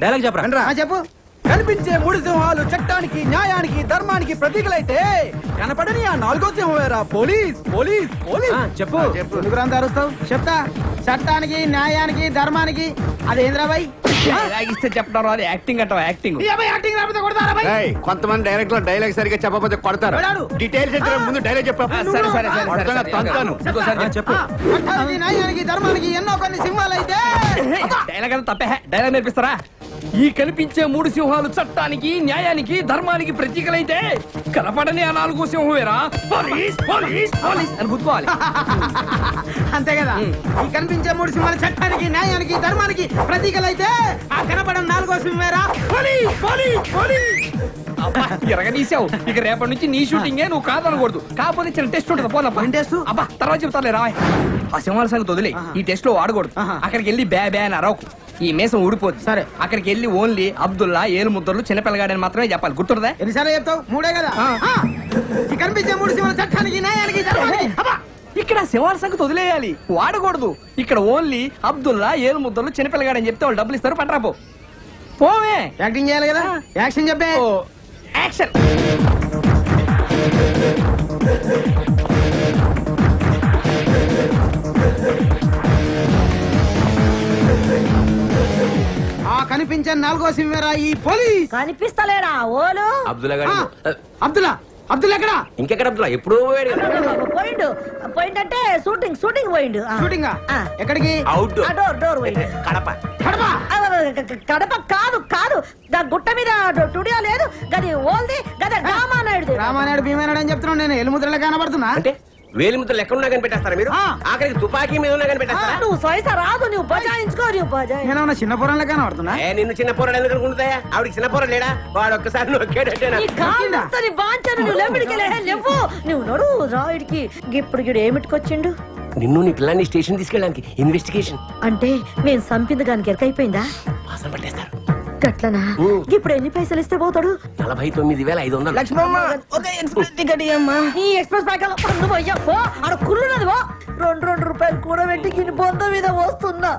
Dialogue చెప్పరా? చెప్పు. కనిపించే మూడు సింహాలు చట్టానికి, న్యాయానికి, ధర్మానికి ప్రతీకలైతే కనపడని ఆ నాలుగో సింహమేరా పోలీస్. Police police. చెప్పు. ఎందుకు అరుస్తావు? చెప్తా. చట్టానికి, న్యాయానికి, ధర్మానికి. అదేంద్రాబాయ్ ఇస్తే చెప్పడం రాదు. యాక్టింగ్ అంటావా? యాక్టింగ్ కొంతమంది డైరెక్టర్ డైలాగ్ సరిగ్గా చెప్పకపోతే కొడతారు. డీటెయిల్స్ ముందు డైలాగ్ చెప్పు. చెప్పు. చట్టానికి, న్యాయానికి, ధర్మానికి ఎన్నో కొన్ని సింహాలు అయితే డైలాగ్ అంతా తప్పే. డైలాగ్ నేర్పిస్తారా? ఈ కనిపించే మూడు సింహాలు చట్టానికి, న్యాయానికి, ధర్మానికి ప్రతీకలైతే కనపడని ఆ నాలుగో సింహమేరా పోలీస్. పోలీస్ పోలీస్ అని గుర్తుకోవాలి. అంతే కదా. ఈ కనిపించే మూడు సింహాలు చట్టానికి, న్యాయానికి, ధర్మానికి ప్రతీకలైతే ఆ కనపడని నాలుగో సింహమేరా పోలీస్. Police police. ఎరగదీసావు. ఇక రేపటి నుంచి నీ షూటింగే, నువ్వు కాదనకూడదు. కాకపోతే చిన్న టెస్ట్ ఉంటుంది. టెస్ట్ అబ్బా తర్వాత చెప్తాలే రా. ఆ సింహాల సంగతి వదిలే. ఈ టెస్ట్ లో వాడకూడదు. అక్కడికి వెళ్ళి బ్యా బ్యా అని అరవకు. ఈ మేసం ఊడిపోద్ది. సరే. అక్కడికి వెళ్ళి ఓన్లీ అబ్దుల్లా, ఏలు ముద్దర్లు, చిన్నపిల్లగాడని మాత్రమే చెప్పాలి. గుర్తుందా? ఎన్నిసార్లు చెప్తావు? మూడే కదా. ఈ కనిపించే మూడు సింహాలు చట్టానికి, న్యాయానికి, ధర్మానికి. ఇక్కడ సింహాల సంగతి వదిలేయాలి, వాడకూడదు. ఇక్కడ ఓన్లీ అబ్దుల్లా, ఏలు ముద్దర్లు, చిన్నపిల్లగాడని చెప్తే వాళ్ళు డబ్బులు ఇస్తారు. పట్టరాపో. పోవే. యాక్టింగ్ చేయాలి కదా. యాక్షన్ చెప్పే. యాక్షన్. ఆ కనిపించే నాలుగో సింహమేరా ఈ పోలీస్. కనిపిస్తలేడా ఓలు? అబ్దుల్లా గారు. అబ్దుల్లా. అబ్దుల్లా ఎక్కడ? ఇంకెక్కడ అబ్దుల్లా? ఎప్పుడో పోయిండు. పోయిందంటే షూటింగ్ పోయిండు. షూటింగ్ ఎక్కడికి? అవుట్ డోర్ పోయిండు. కడప. కడప. కడప కాదు. దాని గుట్ట మీద స్టూడియో లేదు. గది ఓల్ది. గది రామానాయుడు. రామానాయుడు భీమానాయుడు అని చెప్తున్నాను నేను. ఎలుముద్రలో కనబడుతున్నా. అంటే వేలి ముద్దలు ఎక్కడున్నా కనిపెట్టేస్తారా మీరు? ఆఖరికి తుపాకీ మీద ఉన్నా కనిపెట్టేస్తారా? నువ్వు సైత రాదు. నువ్వు బజాయించుకో. నేనేమన్నా చిన్న పొరంలో కనబడుతున్నా? నిన్ను చిన్న పొరలు ఎందుకు అనుకుంటాయా? ఆవిడకి చిన్న పొర లేడా? వాడు ఒక్కసారి నువ్వు నడు రాయుడికి. ఇప్పుడు గిడు ఏమిటికొచ్చిండు? నిన్ను నీ పిల్లాన్ని స్టేషన్ తీసుకెళ్ళడానికి ఇన్వెస్టిగేషన్. అంటే నేను సంపింది గానికి ఎరకైపోయిందా? వాసన పట్టేస్తారు. గట్లనా? ఇప్పుడు ఎన్ని పైసలు ఇస్తే పోతాడు? 49,500. లక్ష్మమ్మ ఒక ఎక్స్ప్రెస్ టికెట్ ఇయ్యమ్మా. ఈ ఎక్స్ప్రెస్ ప్యాకెట్ కుళ్ళున్నది. 2 రూపాయలు కూడా పెట్టి గిన్ని బొంద మీద వస్తున్నా.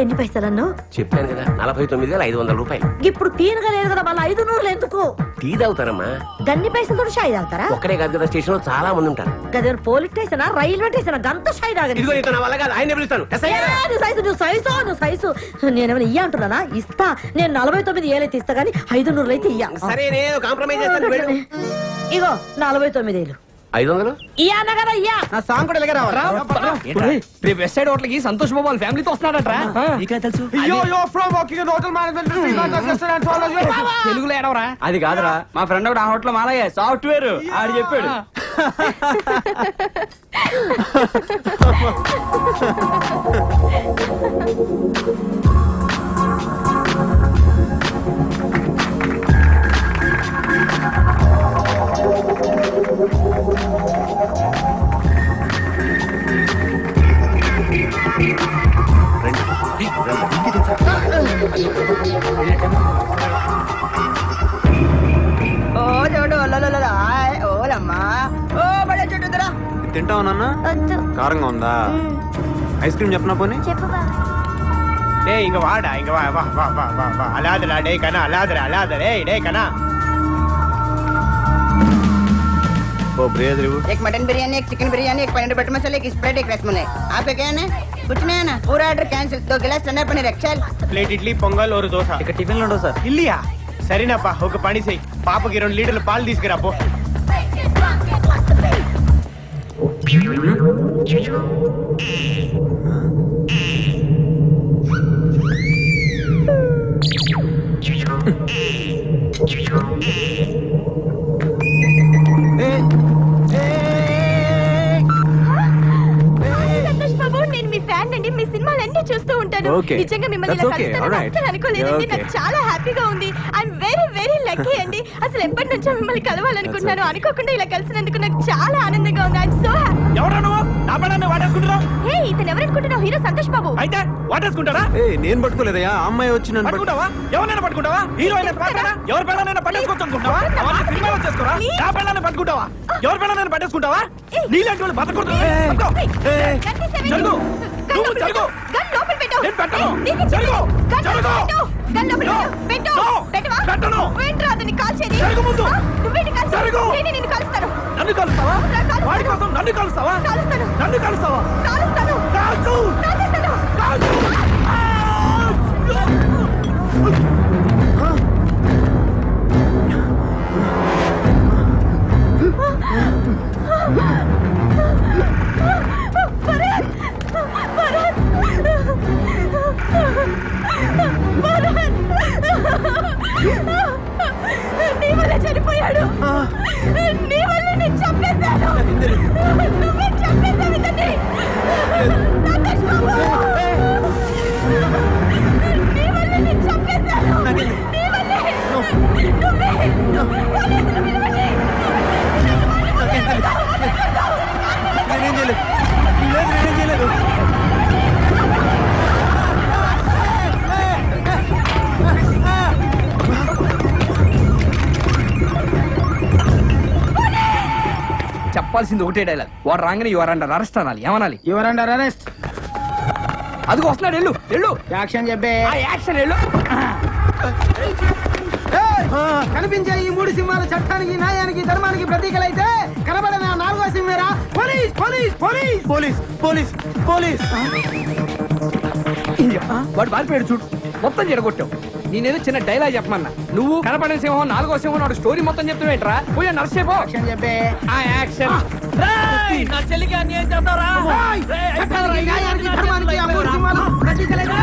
ఎన్ని పైసలన్నా? చెప్పాను కదా 49,500 రూపాయలు. ఇప్పుడు తీనగా లేదు కదా. మళ్ళీ 500 ఎందుకు? టీ తాగుతారమ్మా. గన్ని పైసలతో షాయి తాగుతారా? ఒక్కడే కాదు కదా, స్టేషన్ లో చాలా మంది ఉంటారు. గదేనా పోలీస్ స్టేషన్, రైల్వే స్టేషన్? గంత షాయి తాగదు. నువ్వు సైజు నేనేమైనా ఇయ్య అంటున్నానా? ఇస్తా. నేను 49,000 అయితే ఇస్తా గానీ 500 అయితే ఇయ్య. సరే నేను కాంప్రమైజ్ చేస్తాను. ఇగో 49,000. 500 ఇయ్యా అన్న కదా. ఇయ్యా. నా సాంగ్ కూడా ఎలాగ రావాలా? రేపు వెస్ట్ సైడ్ హోటల్ కి సంతోష్ బాబు వాళ్ళ ఫ్యామిలీతో వస్తున్నాడట్రా. తెలుసు తెలుగులో ఏడవరా? అది కాదురా, మా ఫ్రెండ్ ఒకటి ఆ హోటల్ మాలయ్య సాఫ్ట్వేర్ ఆడు చెప్పాడు. తింటావు నాన్న? కారంగా ఉందా? ఐస్ క్రీమ్ చెప్పనా పోనీ? ఇంక వాడా ఇంక అలాదరా డే కనా అలాదరే డే కనా. वो ब्रेड रे वो एक मटन बिरयानी, एक चिकन बिरयानी, एक पनीर बटर मसाला, एक स्प्रेड, एक रसमलाई. आपका क्या है? कुछ नहीं है ना? पूरा ऑर्डर कैंसिल. 2 गिलास ठंडा पनीर चल. ప్లేట్ ఇడ్లీ, పొంగల్, ఒక దోశ. ఇక్కడ టిఫిన్ ఉండవు సార్. ఇల్లియా? సరేనప్పా, ఒక పని చెయ్యి. పాపకి 2 లీటర్ల పాలు తీసుకురా పో. నేను మీ ఫ్యాన్ అండి. మీ సినిమాలన్నీ చూస్తూ ఉంటాను. నిజంగా మిమ్మల్ని ఇలా కలుస్తానని అస్సలు అనుకోలేదండి. నాకు చాలా హ్యాపీగా ఉంది. ఐఎమ్ వెరీ వెరీ లక్కీ అండి. అసలు ఎప్పటి నుంచో మిమ్మల్ని కలవాలనుకుంటున్నాను. అనుకోకుండా ఇలా కలిసినందుకు నాకు చాలా ఆనందంగా ఉంది. I'm so happy. ఎవరా నువ్వు? నా పడాన్ని వాడేసుకుంటున్నావు? హే, ఇతను ఎవరనుకుంటున్నావు? హీరో సంతోష్ బాబు. అయితే వాడేసుకుంటారా? నేను పట్టుకోలేదయ్యా, అమ్మాయి వచ్చి నన్ను పట్టుకుంటావా? ఎవరైనా పట్టుకుంటావా? హీరో అయినా ఎవరి పిల్లలైనా పట్టేసుకోవచ్చు అనుకుంటావా? సినిమాలో చేసుకోరా? నా పిల్లల్ని పట్టుకుంటావా? ఎవరి పిల్లలైనా పట్టేసుకుంటావా? నీలాంటి వాళ్ళు బతకూడదు. జరుగు. నువ్వు జరుగు. గన్ లోపల పెట్టు. నేను పెట్టను. జరుగు. నువ్వేంట్రా అతన్ని కాల్చేది? జరుగు ముందు. నువ్వేంటి కాల్చేది? జరుగు. నేనే నిన్ను కాలుస్తాను. నన్ను కలుస్తావా? వాడి కోసం నన్ను కలుస్తావా? కాలుస్తాను. నన్ను కలుస్తావా? కాలుస్తాను. కాల్చు. కాల్చేస్తాను. కాల్చు. నీ వల్ల చనిపోయాడు. నీ వల్ల నేను చంపేశాను. నువ్వే చంపేశావు ఇతన్ని. సంతోష్ బాబు. నీ వల్ల నేను చంపేశాను. నీ వల్లే. నువ్వే. పోలీసులు పిలవండి. నేనేం చేయలేదు. నేనేం చేయలేదు. చెప్పాల్సింది ఒకటే డైలాగ్. వాడు రాగానే యువర్ అండర్ అరెస్ట్ అనాలి. ఏమనాలి? Your under arrest. అదిగో వస్తున్నాడు. వెళ్ళు వెళ్ళు. యాక్షన్ చెప్పే. ఆ యాక్షన్ వెళ్ళు. కనిపించే ఈ 3 సింహాలు చట్టానికి, న్యాయానికి, ధర్మానికి ప్రతీకలైతే కనబడిన 4వ సింహేరా police. Police. Police. Police. Police. Police. వాడు బారిపోయాడు చూడు. మొత్తం చెడగొట్టావు. నేనేదో చిన్న డైలాగ్ చెప్పమన్నా. నువ్వు కనపడిన సింహం 4వ సింహం నాడు స్టోరీ మొత్తం చెప్తావేంట్రా? పోయా నర్సేపో. యాక్షన్ చెప్పే. ఆ యాక్షన్. నా చెల్లికి అన్యాయం చేస్తారా? చట్టానికి, న్యాయానికి, ధర్మానికి ఆ 3 సింహాలు ప్రతీకలైతే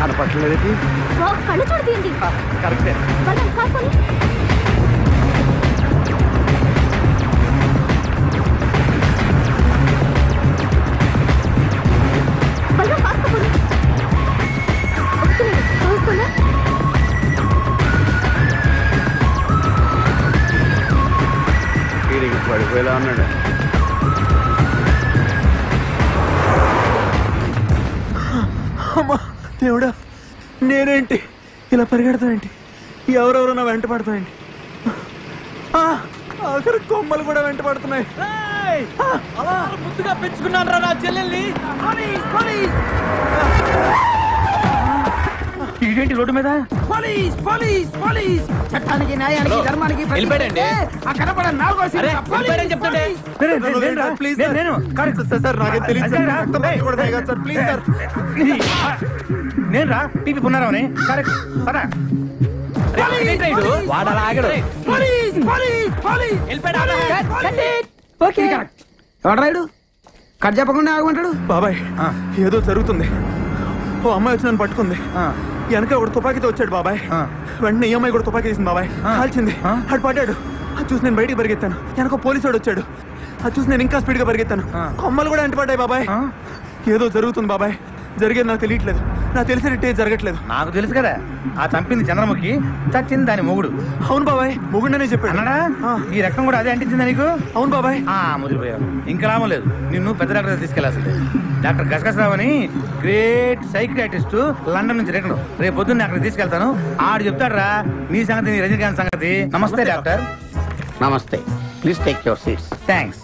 కనపట్లేదు. కళ్ళు చూడు తీయండి. కరెక్టే. కాకపోతే పడిపోయేలా ఉన్నాడు. అమ్మా దేవుడా, నేనేంటి ఇలా పరిగెడతావేంటి? ఎవరెవరో నా వెంట పడతావేంటి? ఆఖరి కొమ్మలు కూడా వెంట పడుతున్నాయి. ముద్దుగా పెంచుకున్నాను రా నా చెల్లెల్ని. ఇదేంటి రోడ్డు మీద? పోలీస్. పోలీస్. పోలీస్. చట్టానికి, న్యాయానికి, ధర్మానికి ప్రతీకలైతే ఆ కనబడిన 4వ సింహం పోలీస్. ప్లీజ్ సార్, నాకేం తెలియదు సార్. Please sir. నేను రా టీపీ పున్నారావుని. కరెక్ట్ పదా. వాడు అలా ఆగడు. పోలీస్. పోలీస్. పోలీస్. ఓకే. ఎవడ్రాయుడు కట్ చెప్పకుండా ఆగమంటాడు? బాబాయ్, ఏదో జరుగుతుంది. ఓ అమ్మాయి వచ్చి నన్ను పట్టుకుంది. వెనక ఒకడు తుపాకీతో వచ్చాడు బాబాయ్. వెంటనే ఈ అమ్మాయి కూడా తుపాకీ తీసింది బాబాయ్. కాల్చింది. అటు పడ్డాడు. అది చూసి నేను బయటికి పరిగెత్తాను. వెనక పోలీసు వాడు వచ్చాడు. అది చూసి నేను ఇంకా స్పీడ్ గా పరిగెత్తాను. కొమ్మలు కూడా అంటుపడ్డాయి బాబాయ్. ఏదో జరుగుతుంది బాబాయ్. జరిగేది నాకు తెలియట్లేదు. నాకు తెలిసినట్టే జరగట్లేదు. నాకు తెలుసు కదా, ఆ చంపింది చంద్రముఖి, చచ్చింది దాని మొగుడు. అవును బాబాయ్, మొగుడనే చెప్పాడు. అన్నాడా? ఈ రక్తం కూడా అదే అంటించిందా నీకు? అవును బాబాయ్. ముదిరిపోయావు. ఇంకా లాభం లేదు. నిన్ను పెద్ద డాక్టర్ తీసుకెళ్లాల్సిందే. డాక్టర్ గసగసరావు అని గ్రేట్ సైకియాట్రిస్ట్, లండన్ నుంచి రిటర్న్. రేపు పొద్దున్న అక్కడికి తీసుకెళ్తాను. ఆడు చెప్తాడు రా నీ సంగతి, నీ రజనీకాంత్ సంగతి. నమస్తే డాక్టర్. నమస్తే. Please take your seats. Thanks.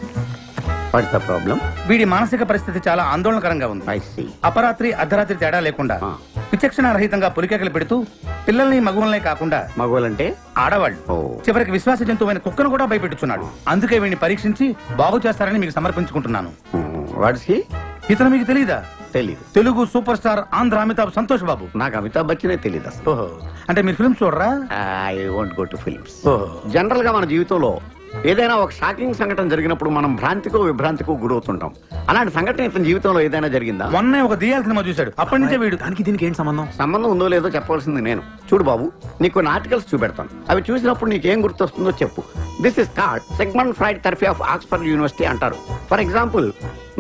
What's the problem? వీడి మానసిక పరిస్థితి చాలా ఆందోళనకరంగా ఉంది. I see. అపరాత్రి అర్ధరాత్రి తేడా లేకుండా విచక్షణ రహితంగా పులికేకలు పెడుతూ పిల్లల్ని మగువల్నే కాకుండా, మగవాళ్ళంటే ఆడవాళ్ళు, చివరికి విశ్వాస జంతువైన కుక్కను కూడా భయపెట్టుచున్నాడు. అందుకే వీడిని పరీక్షించి బాగు చేస్తారని మీకు సమర్పించుకుంటున్నాను. Watts he? ఇతను మీకు తెలీదా? తెలీదు. Telugu super star Andhra Amitabh Santosh Babu. నాకు అమితాబ్ బచ్చనే తెలీదు అసలు. ఓహో, అంటే మీరు ఫిల్మ్స్ చూడరా? I won't go to films. ఓహో. జనరల్ గా మన జీవితంలో ఏదైనా ఒక షాకింగ్ సంఘటన జరిగినప్పుడు మనం భ్రాంతికో విభ్రాంతికో గురవుతుంటాం. అలాంటి సంఘటన ఇతని జీవితంలో ఏదైనా జరిగిందా? మొన్నే ఒక దియాల సినిమా చూశాడు. అప్పటి నుంచే వీడు. దానికి దీనికి ఏంటి సంబంధం? సంబంధం ఉందో లేదో చెప్పవలసింది నేను. చూడు బాబు, నీకు కొన్ని ఆర్టికల్స్ చూపెడతాను. అవి చూసినప్పుడు నీకేం గుర్తొస్తుందో చెప్పు. This is called segment fried therapy of Oxford university అంటారు. ఫర్ ఎగ్జాంపుల్,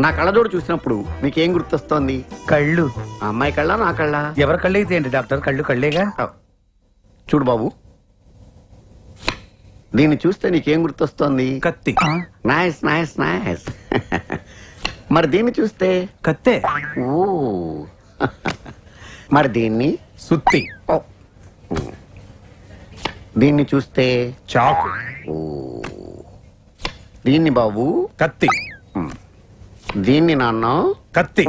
నా కళ్ళజోడు చూసినప్పుడు నీకేం గుర్తొస్తోంది? కళ్ళు. ఆ అమ్మాయి కళ్ళ, నా కళ్ళ? ఎవరి కళ్ళు అయితే ఏంటి డాక్టర్, కళ్ళు కళ్ళేగా. చూడు బాబు, దీన్ని చూస్తే నీకేం గుర్తొస్తోంది? కత్తి. Nice nice nice. మరి దీన్ని చూస్తే? కత్తే. ఓ. మరి దీన్ని? సుత్తి. దీన్ని చూస్తే చాకు. ఓ. దీన్ని బాబు కత్తి. దీన్ని నాన్న కత్తి.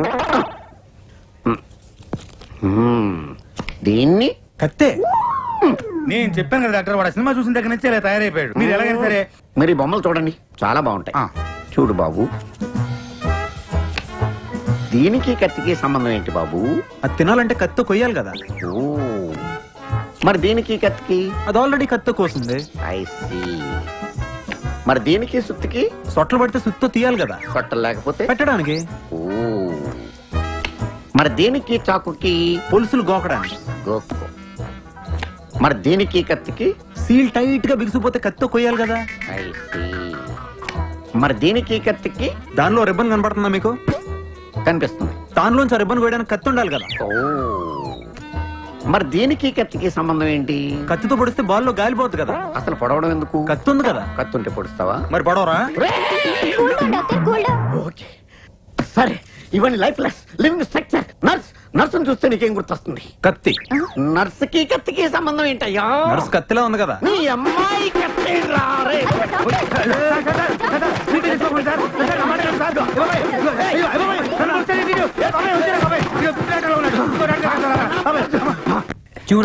దీన్ని కత్తే. నేను చెప్పాను కదా డాక్టర్, వాడు సినిమా చూసిన దగ్గర నుంచి ఇలా తయారైపోయాడు. మీరు ఎలాగైనా సరే మరి బొమ్మలు చూడండి, చాలా బాగుంటాయి. చూడు బాబు, దీనికి కత్తికి సంబంధం ఏంటి బాబు? అది తినాలంటే కత్తి కొయ్యాలి కదా. ఓ, మరి దీనికి కత్తికి? అది ఆల్రెడీ కత్తి కోసింది. I see. మరి దీనికి సుత్తికి? సొట్టలు పడితే సుత్తో తీయాలి కదా. సొట్టలు లేకపోతే పెట్టడానికి. ఓ, మరి దీనికి చాకుకి? పులుసులు గోకడానికి. గోకు. మరి దీనికి కత్తికి? సీల్ టైట్ గా బిగిసిపోతే కత్తితో కొయ్యాలి కదా. I see. మరి దీనికి కత్తికి? దానిలో రిబ్బన్ కనపడుతుందా మీకు? కనిపిస్తుంది. దానిలోంచి రిబ్బన్ కొయ్యడానికి కత్తి ఉండాలి కదా. ఓ, మరి దీనికి కత్తికి సంబంధం ఏంటి? కత్తితో పొడిస్తే బాల్లో గాలిపోద్ది కదా. అసలు పొడవడం ఎందుకు? కత్తి ఉంది కదా. కత్తి ఉంటే పొడుస్తావా? మరి పొడవరా? ఓకే, సరే. ఇవన్నీ లైఫ్ లెస్ లివింగ్ స్ట్రక్చర్. నర్సును చూస్తే నీకేం గుర్తొస్తుంది? కత్తి. నర్సుకి కత్తికి సంబంధం ఏంటయ్యా? నర్సు కత్తిలా ఉంది కదా. నీ అమ్మాయి కత్తి రా రే.